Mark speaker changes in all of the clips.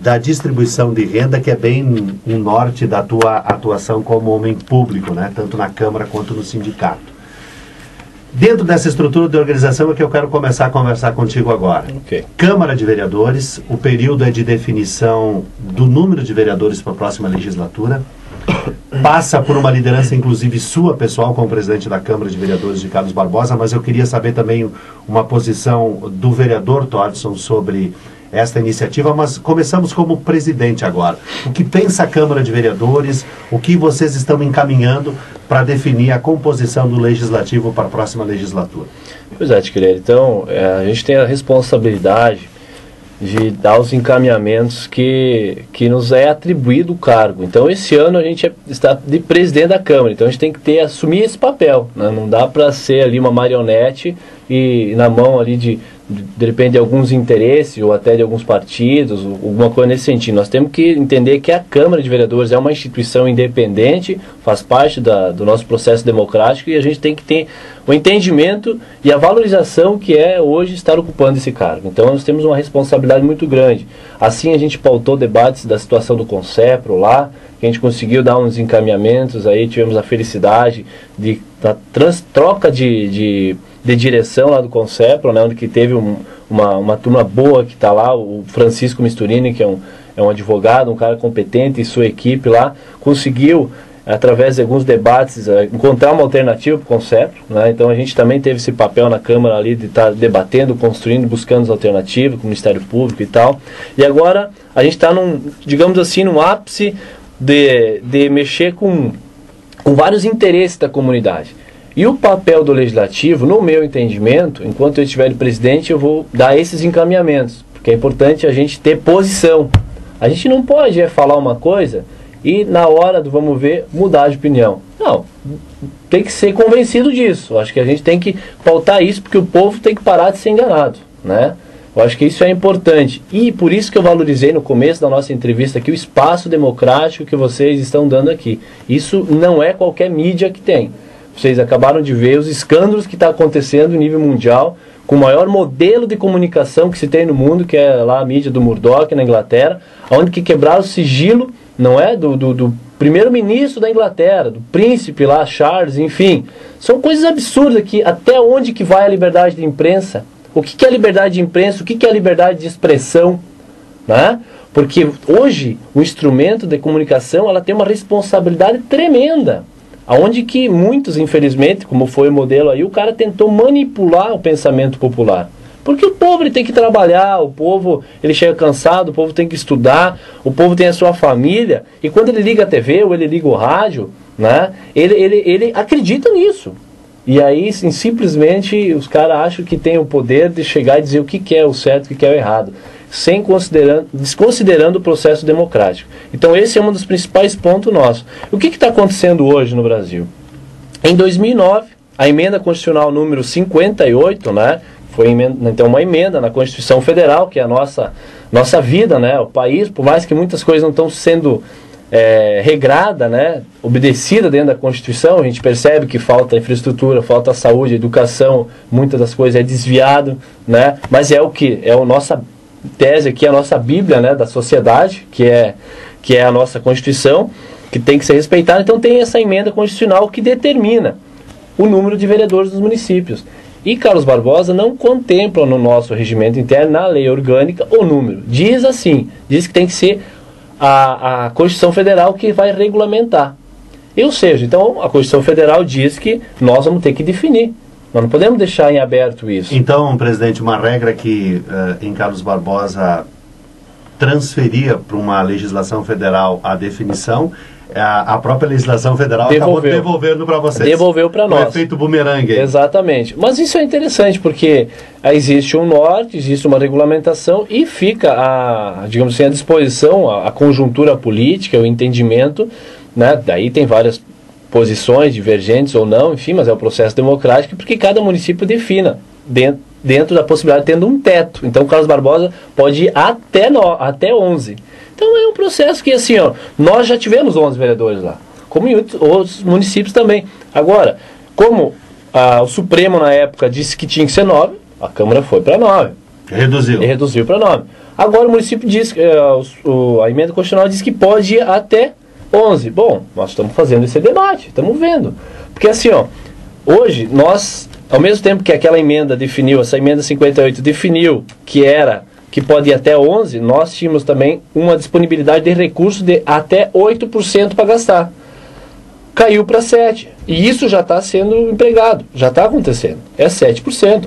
Speaker 1: da distribuição de renda, que é bem um norte da tua atuação como homem público, né? Tanto na Câmara quanto no sindicato. Dentro dessa estrutura de organização é que eu quero começar a conversar contigo agora.
Speaker 2: Okay.
Speaker 1: Câmara de Vereadores, o período é de definição do número de vereadores para a próxima legislatura. Passa por uma liderança, inclusive sua pessoal, como presidente da Câmara de Vereadores de Carlos Barbosa, mas eu queria saber também uma posição do vereador Todson sobre esta iniciativa, mas começamos como presidente agora. O que pensa a Câmara de Vereadores, o que vocês estão encaminhando para definir a composição do Legislativo para a próxima legislatura?
Speaker 2: Pois é, Tiqueira, então a gente tem a responsabilidade de dar os encaminhamentos que nos é atribuído o cargo. Então esse ano a gente está de presidente da Câmara, então a gente tem que assumir esse papel, né? Não dá para ser ali uma marionete e na mão ali de repente de alguns interesses ou até de alguns partidos, alguma coisa nesse sentido. Nós temos que entender que a Câmara de Vereadores é uma instituição independente, faz parte do nosso processo democrático e a gente tem que ter o entendimento e a valorização que é hoje estar ocupando esse cargo. Então nós temos uma responsabilidade muito grande. Assim a gente pautou debates da situação do Concepro lá, que a gente conseguiu dar uns encaminhamentos, aí tivemos a felicidade da troca de direção lá do Concepro, né, onde que teve uma turma boa que está lá, o Francisco Misturini, que é um advogado, um cara competente, e sua equipe lá, conseguiu, através de alguns debates, encontrar uma alternativa para o Concepro, né? Então a gente também teve esse papel na Câmara ali de estar debatendo, construindo, buscando as alternativas com o Ministério Público e tal. E agora a gente está digamos assim, num ápice de mexer com vários interesses da comunidade. E o papel do Legislativo, no meu entendimento, enquanto eu estiver de presidente, eu vou dar esses encaminhamentos, porque é importante a gente ter posição. A gente não pode falar uma coisa e na hora do vamos ver, mudar de opinião. Não, tem que ser convencido disso. Acho que a gente tem que pautar isso, porque o povo tem que parar de ser enganado, né? Eu acho que isso é importante. E por isso que eu valorizei no começo da nossa entrevista aqui o espaço democrático que vocês estão dando aqui. Isso não é qualquer mídia que tem. Vocês acabaram de ver os escândalos que está acontecendo em nível mundial, com o maior modelo de comunicação que se tem no mundo, que é lá a mídia do Murdoch na Inglaterra, onde que quebraram o sigilo, não é, do primeiro-ministro da Inglaterra, do príncipe lá, Charles, enfim. São coisas absurdas aqui. Até onde que vai a liberdade de imprensa? O que é a liberdade de imprensa? O que é a liberdade de expressão? Né? Porque hoje o instrumento de comunicação ela tem uma responsabilidade tremenda. Aonde que muitos, infelizmente, como foi o modelo aí, o cara tentou manipular o pensamento popular. Porque o povo ele tem que trabalhar, o povo ele chega cansado, o povo tem que estudar, o povo tem a sua família, e quando ele liga a TV ou ele liga o rádio, né, ele acredita nisso. E aí, sim, simplesmente, os caras acham que tem o poder de chegar e dizer o que é o certo e o que é o errado, desconsiderando o processo democrático. Então esse é um dos principais pontos nossos. O que está acontecendo hoje no Brasil? Em 2009, a emenda constitucional número 58, né, foi então uma emenda na Constituição Federal, que é a nossa vida, né, o país, por mais que muitas coisas não estão sendo regrada, né, obedecida dentro da Constituição, a gente percebe que falta infraestrutura, falta saúde, educação, muitas das coisas é desviado, né, mas é o que? É a nossa tese aqui, a nossa Bíblia, né, da sociedade, que é a nossa Constituição, que tem que ser respeitada. Então tem essa emenda constitucional que determina o número de vereadores dos municípios. E Carlos Barbosa não contempla no nosso regimento interno, na lei orgânica, o número. Diz assim, diz que tem que ser a Constituição Federal que vai regulamentar. Ou seja, então a Constituição Federal diz que nós vamos ter que definir. Nós não podemos deixar em aberto isso.
Speaker 1: Então, presidente, uma regra que em Carlos Barbosa transferia para uma legislação federal a definição, a própria legislação federal acabou devolvendo para vocês.
Speaker 2: Devolveu para nós.
Speaker 1: O efeito bumerangue.
Speaker 2: Exatamente. Mas isso é interessante, porque existe um norte, existe uma regulamentação e fica, digamos assim, à disposição a conjuntura política, o entendimento, né? Daí tem várias posições divergentes ou não, enfim, mas é o processo democrático, porque cada município defina dentro da possibilidade tendo um teto. Então o Carlos Barbosa pode ir até 11. Então é um processo que, assim, ó, nós já tivemos 11 vereadores lá, como em outros municípios também. Agora, como o Supremo na época disse que tinha que ser 9, a Câmara foi para 9.
Speaker 1: Reduziu.
Speaker 2: E reduziu para 9. Agora o município diz, a emenda constitucional diz que pode ir até 11. Bom, nós estamos fazendo esse debate, estamos vendo. Porque assim, ó, hoje nós, ao mesmo tempo que aquela emenda definiu, essa emenda 58 definiu que pode ir até 11, nós tínhamos também uma disponibilidade de recursos de até 8% para gastar. Caiu para 7%. E isso já está sendo empregado, já está acontecendo. É 7%.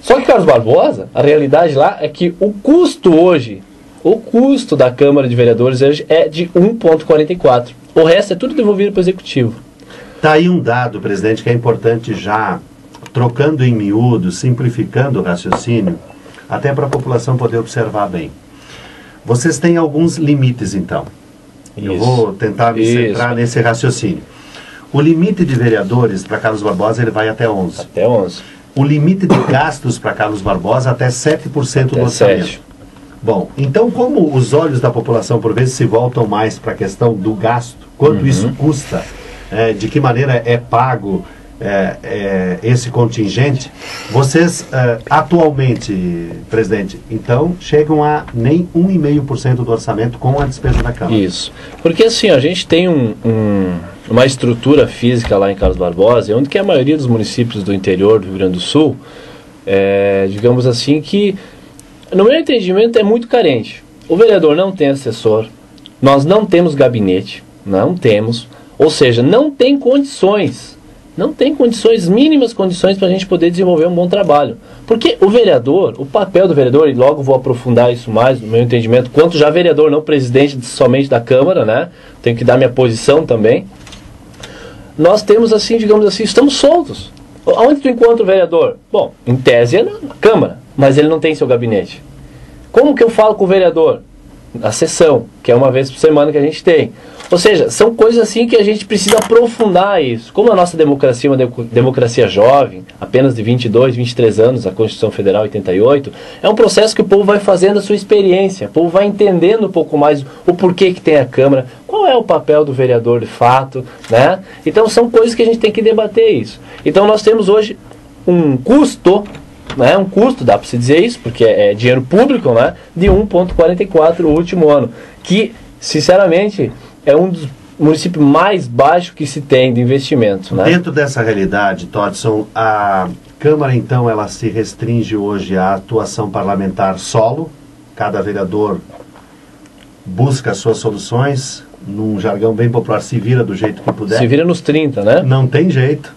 Speaker 2: Só que, Carlos Barbosa, a realidade lá é que o custo hoje, o custo da Câmara de Vereadores hoje é de 1,44. O resto é tudo devolvido para o Executivo.
Speaker 1: Está aí um dado, presidente, que é importante já, trocando em miúdo, simplificando o raciocínio, até para a população poder observar bem. Vocês têm alguns limites, então.
Speaker 2: Isso.
Speaker 1: Eu vou tentar me centrar nesse raciocínio. O limite de vereadores para Carlos Barbosa ele vai até 11.
Speaker 2: Até 11.
Speaker 1: O limite de gastos para Carlos Barbosa até 7% do orçamento. 7. Bom, então como os olhos da população por vezes se voltam mais para a questão do gasto, quanto isso custa, de que maneira é pago esse contingente, vocês atualmente, presidente, então chegam a nem 1,5% do orçamento com a despesa da Câmara.
Speaker 2: Isso, porque assim, a gente tem uma estrutura física lá em Carlos Barbosa, onde que a maioria dos municípios do interior do Rio Grande do Sul, digamos assim, que no meu entendimento é muito carente. O vereador não tem assessor, nós não temos gabinete, não temos, ou seja, não tem condições, mínimas condições para a gente poder desenvolver um bom trabalho. Porque o vereador, o papel do vereador, e logo vou aprofundar isso mais no meu entendimento, quanto já vereador, não presidente somente da Câmara, né? Tenho que dar minha posição também. Nós temos assim, digamos assim, estamos soltos. Onde tu encontra o vereador? Bom, em tese é na Câmara, mas ele não tem seu gabinete. Como que eu falo com o vereador? A sessão, que é uma vez por semana que a gente tem. Ou seja, são coisas assim que a gente precisa aprofundar isso. Como a nossa democracia é uma democracia jovem, apenas de 22, 23 anos, a Constituição Federal 88, é um processo que o povo vai fazendo a sua experiência, o povo vai entendendo um pouco mais o porquê que tem a Câmara, qual é o papel do vereador de fato, né? Então são coisas que a gente tem que debater isso. Então nós temos hoje um custo, né, um custo, dá para se dizer isso, porque é dinheiro público, né, de 1,44 o último ano, que, sinceramente, é um dos municípios mais baixos que se tem de investimento. Né?
Speaker 1: Dentro dessa realidade, Todson, a Câmara, então, ela se restringe hoje à atuação parlamentar solo, cada vereador busca as suas soluções, num jargão bem popular, se vira do jeito que puder.
Speaker 2: Se vira nos 30, né?
Speaker 1: Não tem jeito.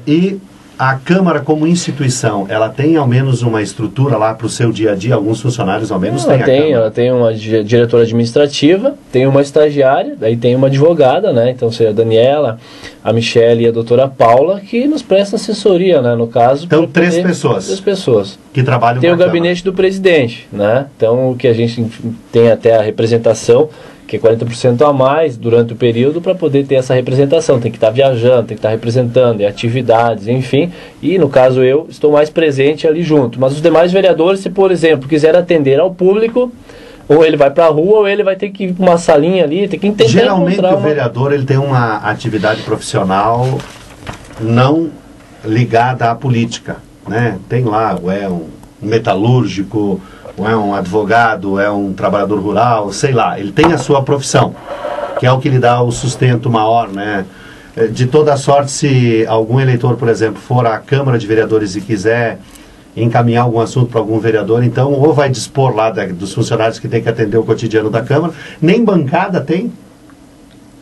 Speaker 1: E a Câmara como instituição, ela tem ao menos uma estrutura lá para o seu dia a dia? Alguns funcionários ao menos têm a Câmara?
Speaker 2: Ela tem uma diretora administrativa, tem uma estagiária, daí tem uma advogada, né? Então seria a Daniela, a Michele e a doutora Paula, que nos prestam assessoria, né? No caso.
Speaker 1: Então, três pessoas
Speaker 2: que trabalham com a Câmara. Tem o gabinete do presidente, né? Então, o que a gente tem até a representação, que é 40% a mais durante o período para poder ter essa representação. Tem que estar viajando, tem que estar representando, atividades, enfim. E, no caso, eu estou mais presente ali junto. Mas os demais vereadores, se, por exemplo, quiser atender ao público, ou ele vai para a rua, ou ele vai ter que ir para uma salinha ali, tem que tentar
Speaker 1: Geralmente o vereador ele tem uma atividade profissional não ligada à política, né? Tem lá, ou é um metalúrgico, ou é um advogado, ou é um trabalhador rural, sei lá, ele tem a sua profissão, que é o que lhe dá o sustento maior, né? De toda sorte, se algum eleitor, por exemplo, for à Câmara de Vereadores e quiser encaminhar algum assunto para algum vereador, então, ou vai dispor lá dos funcionários que tem que atender o cotidiano da Câmara, nem bancada tem?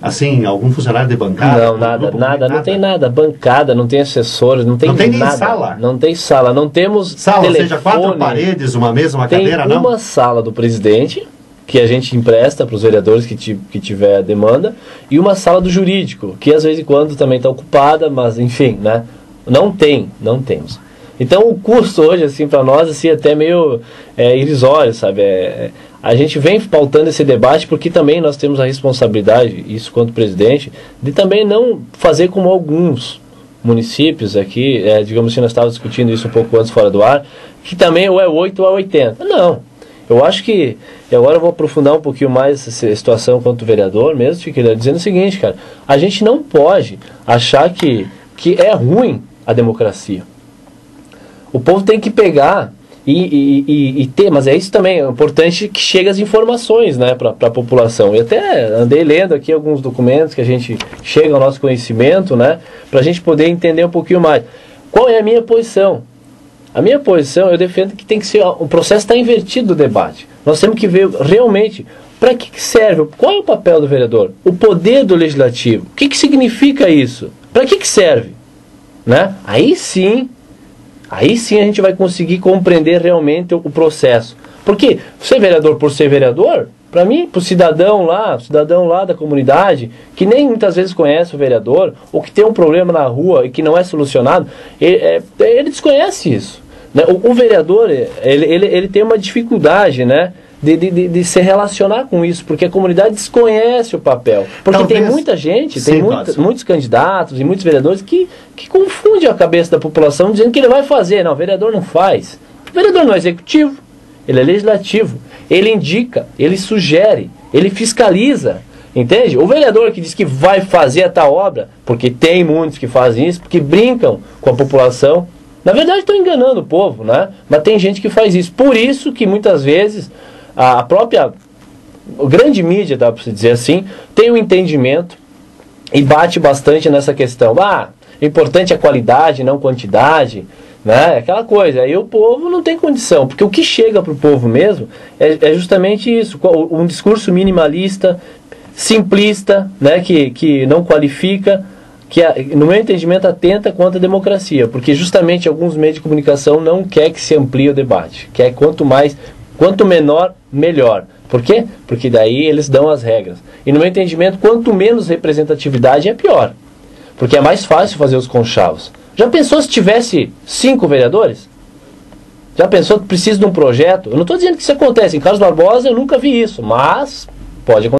Speaker 1: Assim, algum funcionário de bancada?
Speaker 2: Não, nada, não tem nada. Bancada, não tem assessores, não tem
Speaker 1: nem
Speaker 2: nada.
Speaker 1: Sala?
Speaker 2: Não tem sala, não temos
Speaker 1: sala,
Speaker 2: telefone.
Speaker 1: Ou seja, 4 paredes, uma mesa, uma cadeira, não?
Speaker 2: Tem uma sala do presidente, que a gente empresta para os vereadores que tiver demanda, e uma sala do jurídico, que às vezes em quando também está ocupada, mas enfim, né? Não temos. Então o custo hoje, assim, para nós, assim, até meio irrisório, sabe? A gente vem pautando esse debate porque também nós temos a responsabilidade, isso quanto presidente, de também não fazer como alguns municípios aqui, digamos assim, nós estávamos discutindo isso um pouco antes fora do ar, que também ou é 8 ou é 80. Não. Eu acho que, e agora eu vou aprofundar um pouquinho mais essa situação quanto vereador mesmo, Chiqueira, dizendo o seguinte, cara, a gente não pode achar que é ruim a democracia. O povo tem que pegar Mas é isso também, é importante que chegue as informações, né, para a população. Eu até andei lendo aqui alguns documentos que a gente chega ao nosso conhecimento, né, para a gente poder entender um pouquinho mais. Qual é a minha posição? A minha posição, eu defendo que tem que ser, o processo está invertido do debate. Nós temos que ver realmente para que serve, qual é o papel do vereador, o poder do legislativo, o que significa isso, para que serve, né? Aí sim a gente vai conseguir compreender realmente o processo. Porque ser vereador por ser vereador, para mim, para o cidadão lá da comunidade, que nem muitas vezes conhece o vereador, ou que tem um problema na rua e que não é solucionado, ele desconhece isso. Né? O vereador, ele tem uma dificuldade, né, de se relacionar com isso, porque a comunidade desconhece o papel. Porque
Speaker 1: Talvez,
Speaker 2: tem muita gente,
Speaker 1: sim,
Speaker 2: muitos candidatos e muitos vereadores que confundem a cabeça da população dizendo que ele vai fazer. Não, o vereador não faz. O vereador não é executivo, ele é legislativo. Ele indica, ele sugere, ele fiscaliza. Entende? O vereador que diz que vai fazer a tal obra, porque tem muitos que fazem isso, porque brincam com a população, na verdade estão enganando o povo, né? Mas tem gente que faz isso. Por isso que muitas vezes a grande mídia, dá para se dizer assim, tem um entendimento e bate bastante nessa questão. O importante é a qualidade, não quantidade, né? Aquela coisa. Aí o povo não tem condição, porque o que chega para o povo mesmo é justamente isso, um discurso minimalista, simplista, né? Que não qualifica, que no meu entendimento atenta contra a democracia, porque justamente alguns meios de comunicação não quer que se amplie o debate, quer quanto menor, melhor. Por quê? Porque daí eles dão as regras. E no meu entendimento, quanto menos representatividade é pior. Porque é mais fácil fazer os conchavos. Já pensou se tivesse 5 vereadores? Já pensou que precisa de um projeto? Eu não estou dizendo que isso acontece. Em Carlos Barbosa eu nunca vi isso, mas pode acontecer.